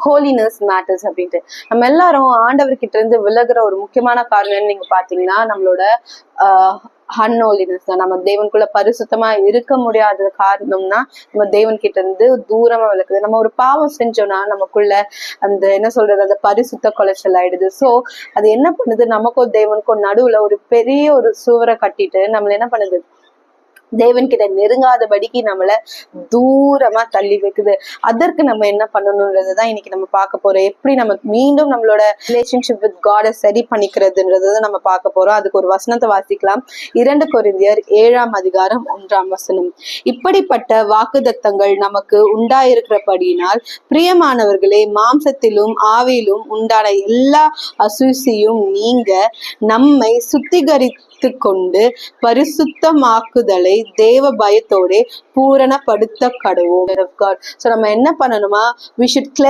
Holiness matters அப்படின்ட்டு. நம்ம எல்லாரும் ஆண்டவர்கிட்ட இருந்து விலகுற ஒரு முக்கியமான காரணம் நீங்க பாத்தீங்கன்னா நம்மளோட அன்ஹோலினஸ் தான். நம்ம தேவனுக்குள்ள பரிசுத்தமா இருக்க முடியாத காரணம்னா நம்ம தேவன் கிட்ட இருந்து தூரமா விளக்குது. நம்ம ஒரு பாவம் செஞ்சோம்னா நமக்குள்ள அந்த என்ன சொல்றது, அந்த பரிசுத்த குலைச்சல் ஆயிடுது. சோ அது என்ன பண்ணுது, நமக்கும் தேவனுக்கும் நடுவுல ஒரு பெரிய ஒரு சுவரை கட்டிட்டு நம்மள என்ன பண்ணுது, தேவன் கிட்ட நெருங்காதபடிக்கு நம்மள தூரமா தள்ளி வைக்குது. அதற்கு நம்ம என்ன பண்ணணும்ன்றதுதான் இன்னைக்கு நம்ம பார்க்க போறோம். எப்படி நம்ம மீண்டும் நம்மளோட ரிலேஷன்ஷிப் வித் காட சரி பண்ணிக்கிறதுன்றத நம்ம பார்க்க போறோம். அதுக்கு ஒரு வசனத்தை வாசிக்கலாம். 2 கொரிந்தியர் 7ஆம் அதிகாரம் 1ஆம் வசனம். இப்படிப்பட்ட வாக்குத்தத்தங்கள் நமக்கு உண்டாயிருக்கிறபடியினால் பிரியமானவர்களே, மாம்சத்திலும் ஆவியிலும் உண்டான எல்லா அசூசியும் நீங்க நம்மை சுத்திகரித்து கொண்டு பரிசுத்தமாக்குதலை தேவ பயத்தோட பூரணப்படுத்த கடவோம். So நம்ம என்ன பண்ணணுமா, we should cleanse